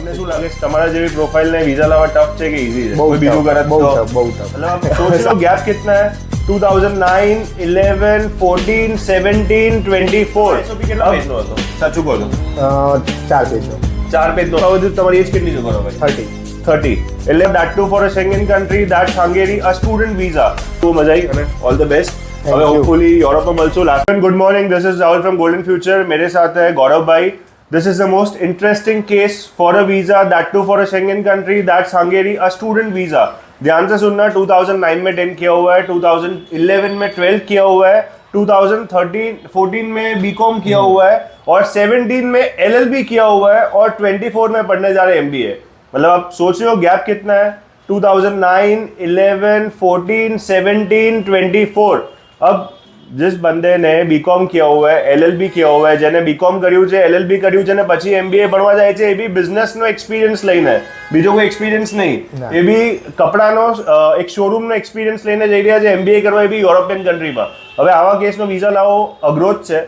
તમને શું લાગે છે તમારા જેવી પ્રોફાઇલ ને વિઝા લાવવા ટફ છે કે ઈઝી છે? કોઈ બીજું કરે બહુ ટફ मतलब आप सोच लो गैप कितना है 2009, 11, 14, 17, 24 એસઓપી કેટલા પેજનો હતો? સાચું કહો તો 4 પેજનો. 4 પેજનો. હવે તમારી એજ કેટલી છે બરોબર? 30. એટલે that too for a Schengen country, that's Hungary, a student visa. તો મજા આવી અને ઓલ ધ બેસ્ટ. હવે હોપફુલી યુરોપમાં મળશું. Last time good morning, this is Rahul from golden future. मेरे साथ है गौरव. This is the most interesting case for a visa, that too for a Schengen country, that's Hungary, a student visa. ध्यान से सुनना, 2009 में 10 किया हुआ है, 2011 में 12 किया हुआ है, 2014 में बीकॉम किया हुआ है और 17 में LLB किया हुआ है और 24 में पढ़ने जा रहे हैं MBA. मतलब आप सोच रहे हो गैप कितना है? 2009, 11, 14, 17, 24. अब जिस बंदे ने बीकॉम किया हुआ है, LLB किया हुआ है, જેને બીકોમ કર્યું છે, LLB કર્યું છે ને પછી MBA ભણવા જાય છે, એ બી બિઝનેસનો એક્સપિરિયન્સ લઈને, બીજો કોઈ એક્સપિરિયન્સ નહીં, એ બી કપડાનો એક શોરૂમનો એક્સપિરિયન્સ લઈને જઈ રહ્યા છે MBA કરવા, એ બી યુરોપિયન કન્ટ્રીમાં. હવે આવા કેસનો વિઝા લાવો અઘરો જ છે.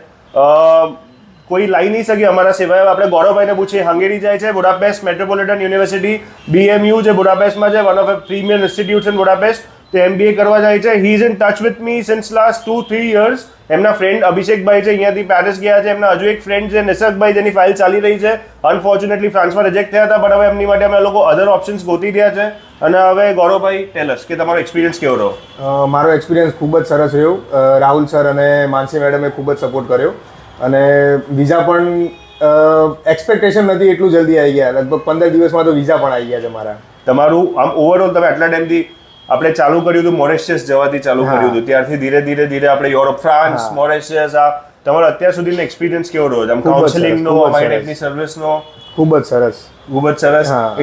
કોઈ લાવી નહીં શકે અમારા સિવાય. આપણે ગૌરવભાઈને પૂછીએ. હંગેરી જાય છે, બુડાપેસ્ટ મેટ્રોપોલિટન યુનિવર્સિટી BMU જે બુડાપેસ્ટમાં છે, one of a premier institute in Budapest, તે MBA કરવા જાય છે. He is in touch with me since last 2-3 years. એમના ફ્રેન્ડ અભિષેકભાઈ છે, અહીંયાથી પેરિસ ગયા છે. એમના હજુ એક ફ્રેન્ડ છે નિસર્ગભાઈ, જેની ફાઇલ ચાલી રહી છે. અનફોર્ચ્યુનેટલી ફ્રાન્સમાં રિજેક્ટ થયા હતા, પણ હવે એમની માટે અમે લોકો અધર ઓપ્શન્સ ગોતી રહ્યા છે. અને હવે ગૌરવભાઈ ટેલ અસ કે તમારો એક્સપિરિયન્સ કેવો રહ્યો? મારો એક્સપિરિયન્સ ખૂબ જ સરસ રહ્યો. રાહુલ સર અને માનસી મેડમે ખૂબ જ સપોર્ટ કર્યો અને વિઝા પણ એક્સપેક્ટેશન નથી એટલું જલ્દી આવી ગયા. લગભગ 15 દિવસમાં તો વિઝા પણ આવી ગયા છે મારા. તમારું આમ ઓવરઓલ તમે આટલા ટાઈમથી આપણે ચાલુ કર્યું હતું, મોરેશિયસ જવાથી ચાલુ કર્યું હતું, ત્યારથી ધીરે ધીરે આપણે યુરોપ, ફ્રાન્સ, મોરેશિયસ, આ તમારો અત્યાર સુધીનો એક્સપિરિયન્સ કેવો રહ્યો? આમ કાઉન્સેલિંગનો, માઇન્ડની સર્વિસનો? ખૂબ જ સરસ.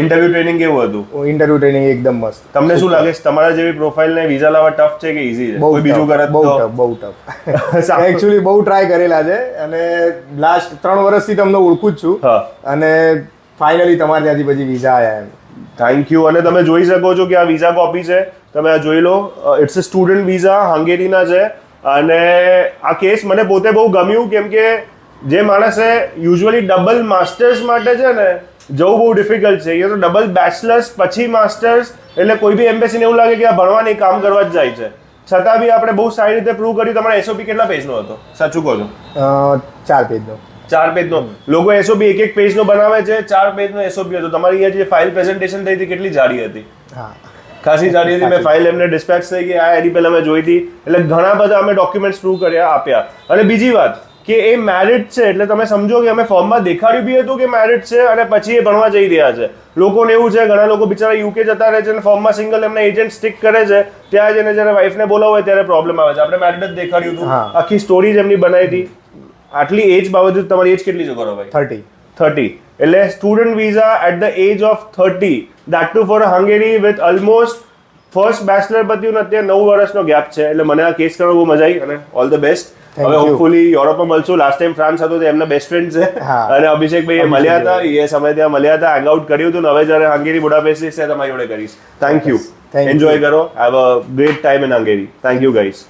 ઇન્ટરવ્યુ ટ્રેનિંગ કેવું હતું? ઇન્ટરવ્યુ ટ્રેનિંગ એકદમ મસ્ત. તમને શું લાગે છે તમારા જેવી પ્રોફાઇલ ને વિઝા લાવવા ટફ છે કે ઈઝી છે? કોઈ બીજું કરે બહુ ટફ. એકચ્યુઅલી બહુ ટ્રાય કરેલા છે અને લાસ્ટ 3 વર્ષથી તમને ઓળખું જ છું અને ફાઇનલી તમારે ત્યાંથી પછી વિઝા આવ્યા એમ. Thank you. અને તમે જોઈ શકો છો કે આ વિઝા કોપી છે, તમે આ જોઈ લો. ઇટ્સ અ સ્ટુડન્ટ વિઝા, હંગેરીના છે. અને આ કેસ મને પોતે બહુ ગમ્યું, કેમ કે જે માણસે યુઝ્યુઅલી ડબલ માસ્ટર્સ માટે છે ને જવું બહુ ડિફિકલ્ટ છે. એ તો ડબલ બેચલર્સ પછી માસ્ટર્સ, એટલે કોઈ બી એમ્બેસીને એવું લાગે કે આ ભણવા નહીં, કામ કરવા જ જાય છે. છતાં બી આપણે બહુ સારી રીતે પ્રૂવ કર્યું. તમારા એસઓપી કેટલા પેજનો હતો? સાચું કહો છો? 4 પેજનો. 4 પેજનો. લોકો એસઓપી એક પેજનો બનાવે છે, 4 પેજનો એસઓપી હતો. તમારી અહીંયા જે ફાઇલ પ્રેઝન્ટેશન થઈ હતી કેટલી જાડી હતી? ખાસી જાડી હતી. મેં ફાઇલ એમને ડિસ્પેચ થઈ ગઈ, આ એની પહેલા મેં જોઈ હતી. એટલે ઘણા બધા અમે ડોક્યુમેન્ટ્સ પ્રૂવ કર્યા, આપ્યા. અને બીજી વાત કે એ મેરિટ છે, એટલે તમે સમજો કે અમે ફોર્મમાં દેખાડ્યું બી હતું કે મેરિટ છે અને પછી એ ભણવા જઈ રહ્યા છે. લોકોને એવું છે, ઘણા લોકો બિચારા યુકે જતા રહે છે અને ફોર્મમાં સિંગલ એમના એજન્ટ સ્ટિક કરે છે. ત્યાં જઈને જ્યારે વાઈફને બોલાવો હોય ત્યારે પ્રોબ્લેમ આવે છે. આપણે મેરિટ જ દેખાડ્યું હતું, આખી સ્ટોરી જ એમની બનાવી હતી. આટલી એજ બાબત, તમારી એજ કેટલી છે ગૌરવભાઈ? 30. એટલે student visa at the age of 30, that to for a Hungary with almost first bachelor પત્યું ને અત્યારે 9 વર્ષનો ગેપ છે. એટલે મને આ કેસ કરવા બહુ મજા આવી અને ઓલ ધ બેસ્ટ. હવે હોપફુલી યુરોપમાં મળશું. લાસ્ટ ટાઈમ ફ્રાન્સ હતો તો એમના બેસ્ટ ફ્રેન્ડ છે અને અભિષેકભાઈ મળ્યા હતા, એ સમય ત્યાં મળ્યા હતા, હેંગ આઉટ કર્યું હતું. હવે જ્યારે હંગેરી બુડાપેસ્ટ છે તમારી જોડે કરીશ. Thank you. એન્જોય કરો. Have a great time in Hungary. Thank you guys.